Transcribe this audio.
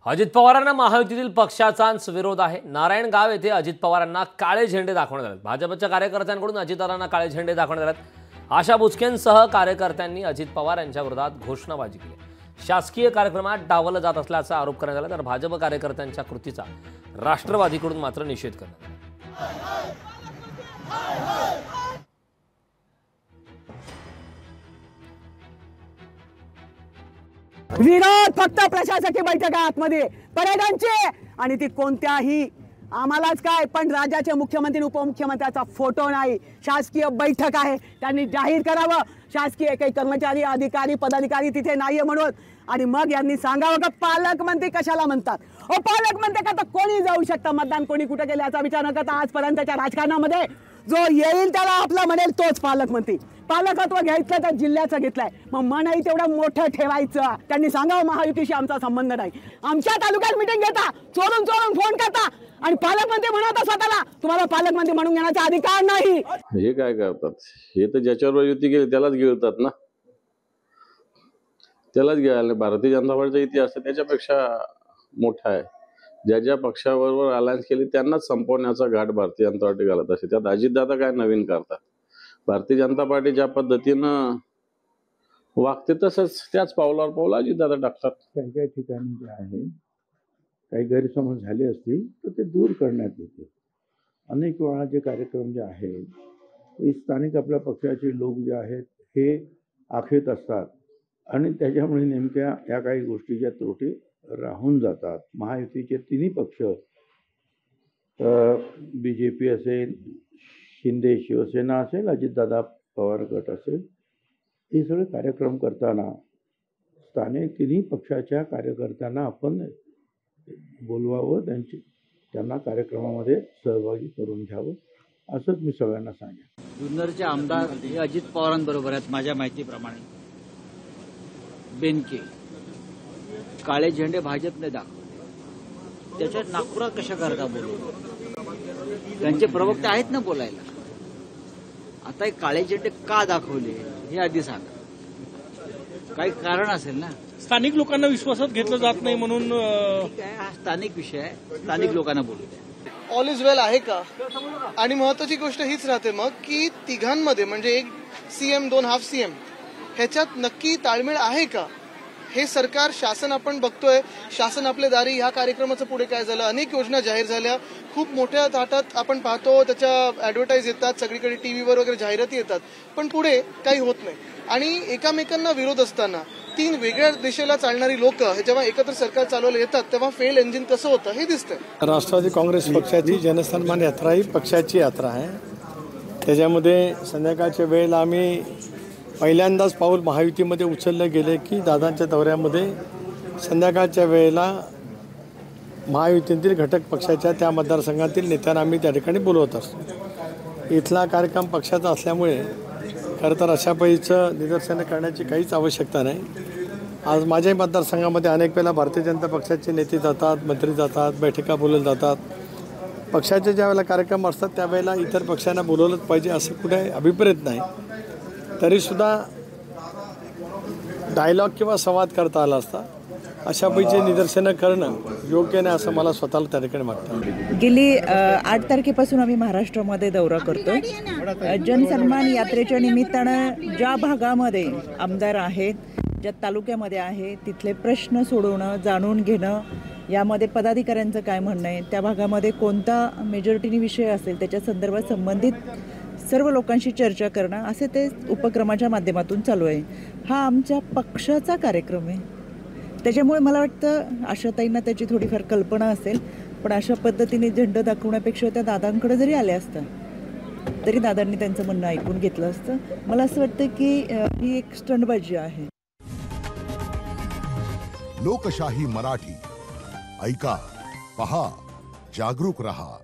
अजित पवारांना महायुतीतील पक्षाचाच विरोध आहे। नारायणगाव येथे अजित पवारांना काळे झेंडे दाखवण्यात आले। भाजपच्या कार्यकर्त्यांकडून अजितदादांना काळे झेंडे दाखवण्यात आले। आशा बुचकेंसह कार्यकर्त्यांनी अजित पवार यांच्या विरोधात घोषणाबाजी केली। शासकीय कार्यक्रमात डावललं जात असल्याचा आरोप करण्यात आला, तर भाजप कार्यकर्त्यांच्या कृतीचा राष्ट्रवादीकडून मात्र निषेध करण्यात आला। विरोध फक्त प्रशासकीय बैठकांमध्ये पर्यटनचे आणि ती कोणत्याही आम्हालाच काय पण राज्याचे मुख्यमंत्री उपमुख्यमंत्र्याचा फोटो नाही। शासकीय बैठक आहे, त्यांनी जाहीर करावं शासकीय काही कर्मचारी अधिकारी पदाधिकारी तिथे नाहीये म्हणून। आणि मग यांनी सांगावं का पालकमंत्री कशाला म्हणतात। पालकमंत्री का तर कोणी जाऊ शकतं, मतदान कोणी कुठे केलं याचा विचार न करता आजपर्यंतच्या राजकारणामध्ये जो येईल त्याला आपला म्हणेल तोच पालकमंत्री। पालकत्व घ्यायचं तर जिल्ह्याचं घेतलंय, मग मनही तेवढं मोठं ठेवायचं। त्यांनी सांगावं महायुतीशी आमचा संबंध नाही। आमच्या तालुक्यात मीटिंग घेता, चोरून फोन करता आणि पालकमंत्री म्हणत स्वतःला, तुम्हाला पालकमंत्री म्हणून घेण्याचा अधिकार नाही। हे काय करतात, हे तर ज्याच्यावर युती गेली त्यालाच गिळतात ना, त्यालाच गिळाले। भारतीय जनता पार्टीचा इतिहास त्याच्यापेक्षा मोठा आहे। ज्या ज्या पक्षाबरोबर अलायन्स केली त्यांनाच संपवण्याचा घाट भारतीय जनता पार्टी घालत असते। त्यात अजितदादा काय नवीन करतात। भारतीय जनता पार्टी ज्या पद्धतीनं वागते तसंच त्याच पावलावर पाऊल अजितदादा टाकतात। काही काही ठिकाणी जे आहे काही गैरसमज झाले असतील तर ते दूर करण्यात येते। अनेक वेळा जे कार्यक्रम जे आहेत ते स्थानिक आपल्या पक्षाचे लोक जे आहेत हे आखेत असतात आणि त्याच्यामुळे नेमक्या या काही गोष्टीच्या त्रुटी राहून जातात। महायुतीचे तिन्ही पक्ष BJP असेल, शिंदे शिवसेना असेल, अजितदादा पवार गट असेल, हे सगळे कार्यक्रम करताना स्थानिक तिन्ही पक्षाच्या कार्यकर्त्यांना आपण बोलवावं, त्यांना कार्यक्रमामध्ये सहभागी करून घ्यावं असंच मी सगळ्यांना सांगेन। जुन्नरचे आमदार हे अजित पवारांबरोबर आहेत माझ्या माहितीप्रमाणे। बेनके काळे झेंडे भाजपने दाखवले, त्याच्यात नागपुरात कशा करता बोलवलं? त्यांचे प्रवक्ते आहेत ना बोलायला। आता हे काळे झेंडे का दाखवले हे आधी सांगा, काही कारण असेल ना। स्थानिक लोकांना विश्वासात घेतलं जात नाही म्हणून ठीक आहे, हा स्थानिक विषय आहे, स्थानिक लोकांना बोलू द्या। ऑल इज वेल आहे का? आणि महत्वाची गोष्ट हीच राहते मग की तिघांमध्ये म्हणजे एक CM 2 हाफ CM ह्याच्यात नक्की ताळमेळ आहे का? हे सरकार शासन आपण बघतोय, शासन आपले दारी ह्या कार्यक्रमाचं पुढे काय झालं, अनेक योजना जाहीर झाल्या, खूप मोठ्या थाटात आपण पाहतो त्याच्या ऍडव्हर्टाईज येतात, सगळीकडे टीव्हीवर वगैरे जाहिराती येतात, पण पुढे काही होत नाही। आणि एकामेकांना विरोध असताना तीन वेगळ्या दिशेला चालणारी लोक जेव्हा एकत्र सरकार चालवलं येतात तेव्हा फेल इंजिन कसं होतं हे दिसतंय। राष्ट्रवादी काँग्रेस पक्षाची जनसन्मान यात्रा ही पक्षाची यात्रा आहे। त्याच्यामध्ये संध्याकाळच्या वेळेला आम्ही पहिल्यांदाच पाऊल महायुतीमध्ये उचलले गेले की दादांच्या दौऱ्यामध्ये संध्याकाळच्या वेळेला महायुतीतील घटक पक्षाच्या त्या मतदारसंघातील नेत्यांना आम्ही त्या ठिकाणी बोलवत असतो। इथला कार्यक्रम पक्षाचा असल्यामुळे खरं तर अशा पैकीचं निदर्शनं करण्याची काहीच आवश्यकता नाही। आज माझ्याही मतदारसंघामध्ये अनेक वेळेला भारतीय जनता पक्षाचे नेते जातात, मंत्री जातात, बैठका बोलवल्या जातात। पक्षाचे ज्या वेळेला कार्यक्रम असतात त्यावेळेला इतर पक्षांना बोलवलंच पाहिजे असं कुठे अभिप्रेत नाही। तरीसुद्धा डायलॉग किंवा संवाद करता आला असता, अशा पैकी निदर्शनं करणं योग्य नाही असं मला स्वतःला त्या ठिकाणी वाटतं। गेली 8 तारखेपासून आम्ही महाराष्ट्रामध्ये दौरा करतोय। जनसन्मान यात्रेच्या निमित्तानं ज्या भागामध्ये आमदार आहेत, ज्या तालुक्यामध्ये आहे तिथले प्रश्न सोडवणं, जाणून घेणं, यामध्ये पदाधिकाऱ्यांचं काय म्हणणं आहे, त्या भागामध्ये कोणता मेजॉरिटीनी विषय असेल त्याच्या संदर्भात संबंधित सर्व लोकांशी चर्चा करणं, असे ते उपक्रमाच्या माध्यमातून चालू आहे। हा आमच्या पक्षाचा कार्यक्रम आहे, त्याच्यामुळे मला वाटतं आशाताईंना त्याची थोडीफार कल्पना असेल, पण अशा पद्धतीने झेंडा दाखवण्यापेक्षा त्या दादांकडे जरी आल्या असता तरी दादांनी त्यांचं म्हणणं ऐकून घेतलं असतं। मला असं वाटतं की ही एक स्टंटबाजी आहे। लोकशाही मराठी ऐका, पहा, जागरूक रहा।